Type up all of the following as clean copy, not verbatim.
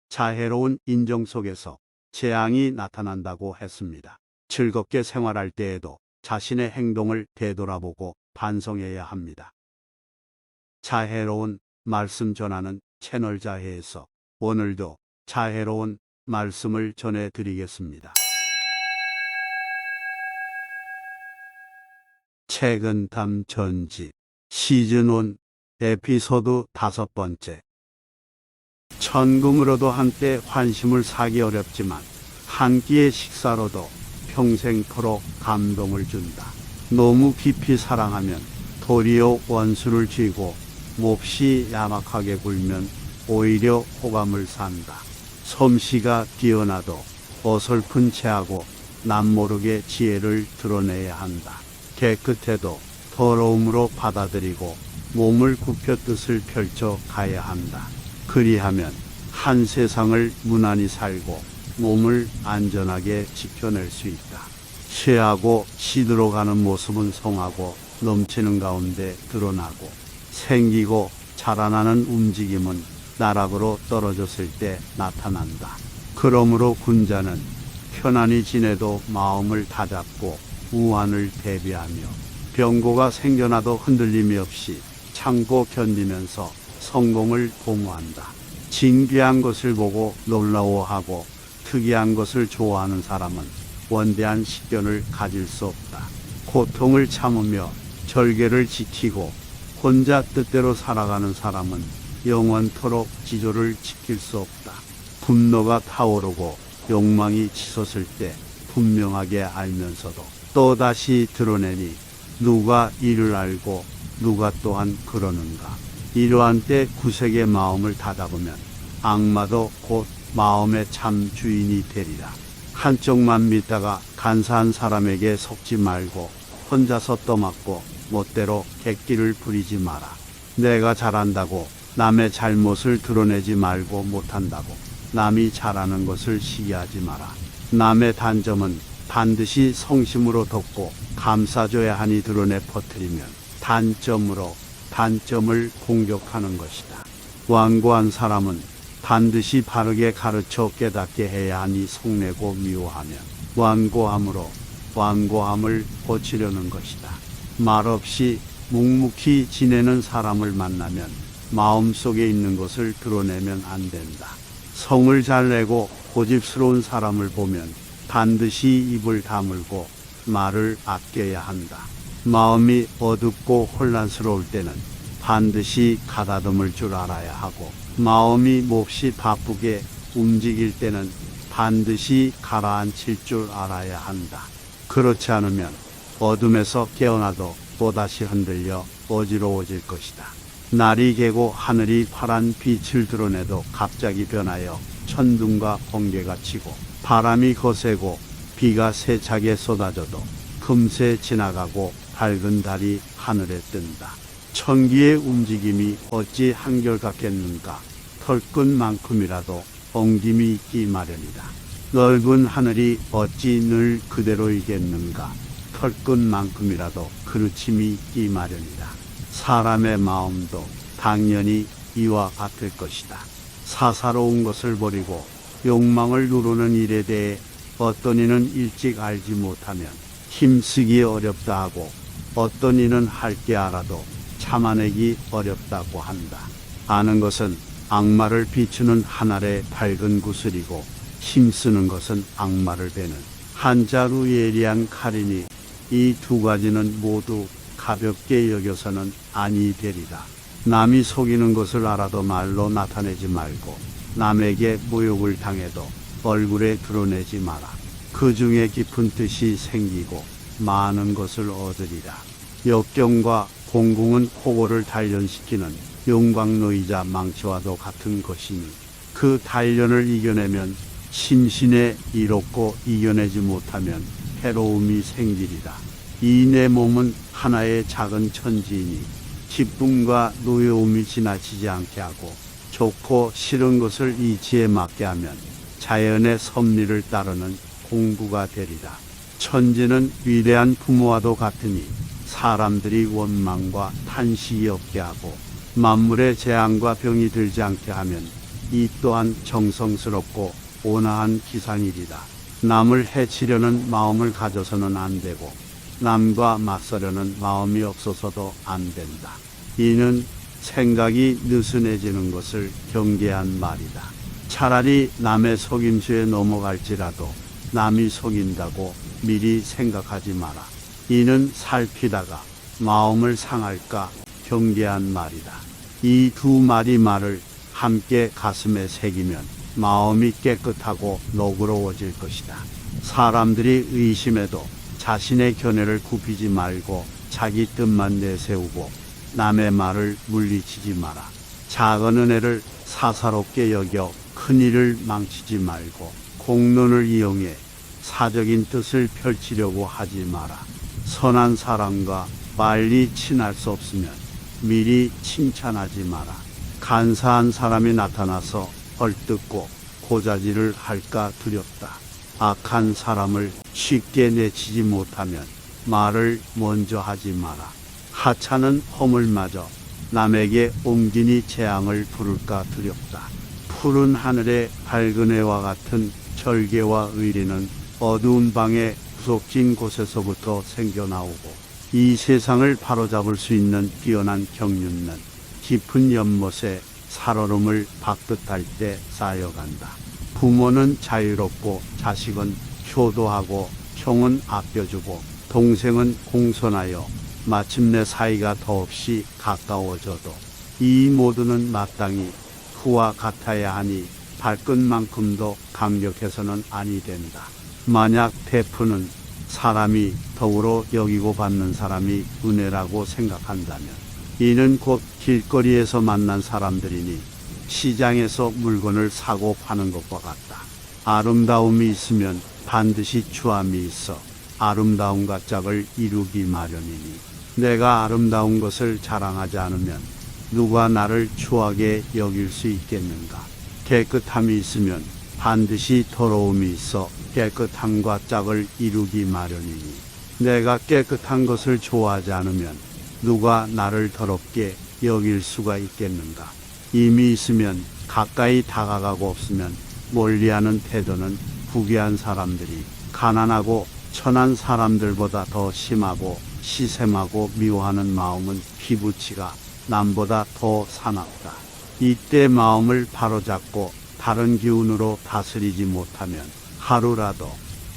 자애로운 인정 속에서 재앙이 나타난다고 했습니다. 즐겁게 생활할 때에도 자신의 행동을 되돌아보고 반성해야 합니다. 자애로운 말씀 전하는 채널 자애에서 오늘도 자애로운 말씀을 전해드리겠습니다. 책은 담 전집 시즌 1 에피소드 5번째. 천금으로도 한때 환심을 사기 어렵지만 한 끼의 식사로도 평생토록 감동을 준다. 너무 깊이 사랑하면 도리어 원수를 쥐고 몹시 야박하게 굴면 오히려 호감을 산다. 솜씨가 뛰어나도 어설픈 체하고 남모르게 지혜를 드러내야 한다. 깨끗해도 더러움으로 받아들이고 몸을 굽혀 뜻을 펼쳐 가야 한다. 그리하면 한 세상을 무난히 살고 몸을 안전하게 지켜낼 수 있다. 취하고 시들어가는 모습은 성하고 넘치는 가운데 드러나고 생기고 자라나는 움직임은 나락으로 떨어졌을 때 나타난다. 그러므로 군자는 편안히 지내도 마음을 다잡고 우환을 대비하며 병고가 생겨나도 흔들림이 없이 참고 견디면서 성공을 도모한다. 진귀한 것을 보고 놀라워하고 특이한 것을 좋아하는 사람은 원대한 식견을 가질 수 없다. 고통을 참으며 절개를 지키고 혼자 뜻대로 살아가는 사람은 영원토록 지조를 지킬 수 없다. 분노가 타오르고 욕망이 치솟을 때 분명하게 알면서도 또다시 드러내니 누가 이를 알고 누가 또한 그러는가. 이러한 때 구색의 마음을 다잡으면 악마도 곧 마음의 참 주인이 되리라. 한쪽만 믿다가 간사한 사람에게 속지 말고 혼자서 떠맡고 멋대로 객기를 부리지 마라. 내가 잘한다고 남의 잘못을 드러내지 말고 못한다고 남이 잘하는 것을 시기하지 마라. 남의 단점은 반드시 성심으로 덮고 감싸줘야 하니 드러내 퍼뜨리면 단점으로 단점을 공격하는 것이다. 완고한 사람은 반드시 바르게 가르쳐 깨닫게 해야 하니 속내고 미워하면 완고함으로 완고함을 고치려는 것이다. 말없이 묵묵히 지내는 사람을 만나면 마음속에 있는 것을 드러내면 안 된다. 성을 잘 내고 고집스러운 사람을 보면 반드시 입을 다물고 말을 아껴야 한다. 마음이 어둡고 혼란스러울 때는 반드시 가다듬을 줄 알아야 하고 마음이 몹시 바쁘게 움직일 때는 반드시 가라앉힐 줄 알아야 한다. 그렇지 않으면 어둠에서 깨어나도 또다시 흔들려 어지러워질 것이다. 날이 개고 하늘이 파란 빛을 드러내도 갑자기 변하여 천둥과 번개가 치고 바람이 거세고 비가 세차게 쏟아져도 금세 지나가고 밝은 달이 하늘에 뜬다. 천기의 움직임이 어찌 한결같겠는가. 털끝만큼이라도 엉김이 있기 마련이다. 넓은 하늘이 어찌 늘 그대로이겠는가. 털끝만큼이라도 그르침이 있기 마련이다. 사람의 마음도 당연히 이와 같을 것이다. 사사로운 것을 버리고 욕망을 누르는 일에 대해 어떤 이는 일찍 알지 못하면 힘쓰기 어렵다 하고 어떤 이는 할 게 알아도 참아내기 어렵다고 한다. 아는 것은 악마를 비추는 하늘의 밝은 구슬이고 힘쓰는 것은 악마를 베는 한자루 예리한 칼이니 이 두 가지는 모두 가볍게 여겨서는 아니 되리라. 남이 속이는 것을 알아도 말로 나타내지 말고 남에게 모욕을 당해도 얼굴에 드러내지 마라. 그 중에 깊은 뜻이 생기고 많은 것을 얻으리라. 역경과 공공은 호고를 단련시키는 용광로이자 망치와도 같은 것이니 그 단련을 이겨내면 심신에 이롭고 이겨내지 못하면 해로움이 생기리라. 이 내 몸은 하나의 작은 천지이니 기쁨과 노여움이 지나치지 않게 하고 좋고 싫은 것을 이치에 맞게 하면 자연의 섭리를 따르는 공부가 되리라. 천지는 위대한 부모와도 같으니 사람들이 원망과 탄식이 없게 하고 만물의 재앙과 병이 들지 않게 하면 이 또한 정성스럽고 온화한 기상일이다. 남을 해치려는 마음을 가져서는 안 되고 남과 맞서려는 마음이 없어서도 안 된다. 이는 생각이 느슨해지는 것을 경계한 말이다. 차라리 남의 속임수에 넘어갈지라도 남이 속인다고 미리 생각하지 마라. 이는 살피다가 마음을 상할까 경계한 말이다. 이 두 마디 말을 함께 가슴에 새기면 마음이 깨끗하고 너그러워질 것이다. 사람들이 의심해도 자신의 견해를 굽히지 말고 자기 뜻만 내세우고 남의 말을 물리치지 마라. 작은 은혜를 사사롭게 여겨 큰 일을 망치지 말고 공론을 이용해 사적인 뜻을 펼치려고 하지 마라. 선한 사람과 빨리 친할 수 없으면 미리 칭찬하지 마라. 간사한 사람이 나타나서 얼뜯고 고자질을 할까 두렵다. 악한 사람을 쉽게 내치지 못하면 말을 먼저 하지 마라. 하찮은 허물마저 남에게 옮기니 재앙을 부를까 두렵다. 푸른 하늘에 밝은 해와 같은 절개와 의리는 어두운 방의 구석진 곳에서부터 생겨나오고 이 세상을 바로잡을 수 있는 뛰어난 경륜은 깊은 연못에 살얼음을 박듯할 때 쌓여간다. 부모는 자유롭고 자식은 효도하고 형은 아껴주고 동생은 공손하여 마침내 사이가 더없이 가까워져도 이 모두는 마땅히 후와 같아야 하니 발끝만큼도 강력해서는 아니 된다. 만약 베푸는 사람이 덕으로 여기고 받는 사람이 은혜라고 생각한다면 이는 곧 길거리에서 만난 사람들이니 시장에서 물건을 사고 파는 것과 같다. 아름다움이 있으면 반드시 추함이 있어 아름다움과 짝을 이루기 마련이니 내가 아름다운 것을 자랑하지 않으면 누가 나를 추하게 여길 수 있겠는가. 깨끗함이 있으면 반드시 더러움이 있어 깨끗함과 짝을 이루기 마련이니 내가 깨끗한 것을 좋아하지 않으면 누가 나를 더럽게 여길 수가 있겠는가. 임이 있으면 가까이 다가가고 없으면 멀리하는 태도는 부귀한 사람들이 가난하고 천한 사람들보다 더 심하고 시샘하고 미워하는 마음은 피부치가 남보다 더 사납다. 이때 마음을 바로잡고 다른 기운으로 다스리지 못하면 하루라도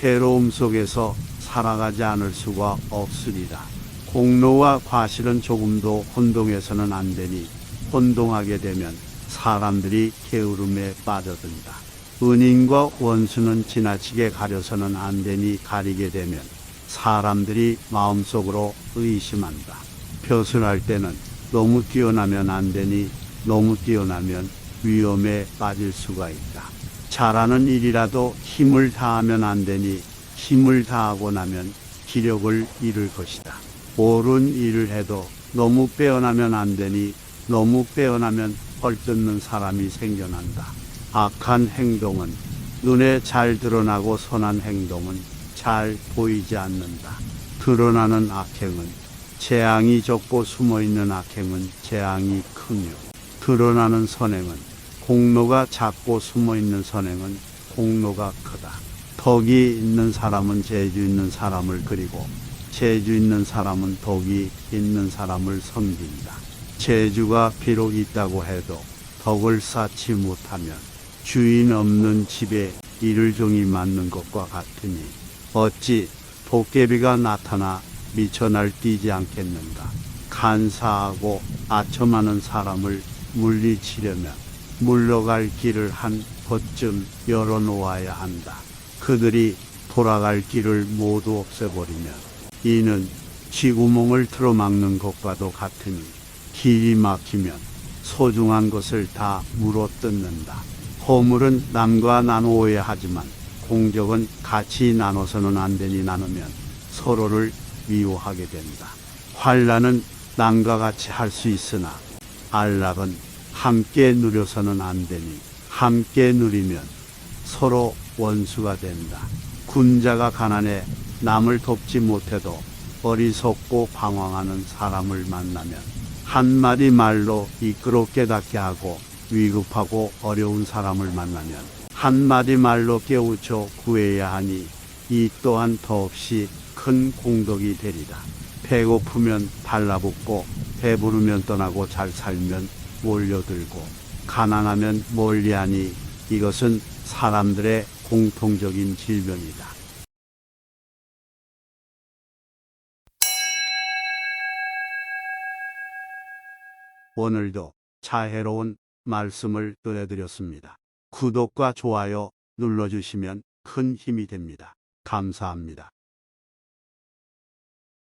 괴로움 속에서 살아가지 않을 수가 없으리라. 공로와 과실은 조금도 혼동해서는 안 되니 혼동하게 되면 사람들이 게으름에 빠져든다. 은인과 원수는 지나치게 가려서는 안 되니 가리게 되면 사람들이 마음속으로 의심한다. 벼슬할 때는 너무 뛰어나면 안 되니 너무 뛰어나면 위험에 빠질 수가 있다. 잘하는 일이라도 힘을 다하면 안 되니 힘을 다하고 나면 기력을 잃을 것이다. 옳은 일을 해도 너무 빼어나면 안 되니 너무 빼어나면 헐뜯는 사람이 생겨난다. 악한 행동은 눈에 잘 드러나고 선한 행동은 잘 보이지 않는다. 드러나는 악행은 재앙이 적고 숨어있는 악행은 재앙이 크며 드러나는 선행은 공로가 작고 숨어있는 선행은 공로가 크다. 덕이 있는 사람은 재주 있는 사람을 그리고 재주 있는 사람은 덕이 있는 사람을 섬긴다. 재주가 비록 있다고 해도 덕을 쌓지 못하면 주인 없는 집에 이를종이 맞는 것과 같으니 어찌 도깨비가 나타나 미쳐 날뛰지 않겠는가. 간사하고 아첨하는 사람을 물리치려면 물러갈 길을 한 번쯤 열어놓아야 한다. 그들이 돌아갈 길을 모두 없애버리면 이는 쥐구멍을 틀어막는 것과도 같으니 길이 막히면 소중한 것을 다 물어뜯는다. 허물은 남과 나누어야 하지만 공적은 같이 나눠서는 안 되니 나누면 서로를 미워하게 된다. 환난은 남과 같이 할 수 있으나 안락은 함께 누려서는 안 되니 함께 누리면 서로 원수가 된다. 군자가 가난해 남을 돕지 못해도 어리석고 방황하는 사람을 만나면 한마디 말로 이끌어 깨닫게 하고 위급하고 어려운 사람을 만나면 한마디 말로 깨우쳐 구해야 하니 이 또한 더없이 큰 공덕이 되리라. 배고프면 달라붙고 배부르면 떠나고 잘 살면 몰려들고 가난하면 멀리하니 이것은 사람들의 공통적인 질병이다. 오늘도 자애로운 말씀을 전해드렸습니다. 구독과 좋아요 눌러주시면 큰 힘이 됩니다. 감사합니다.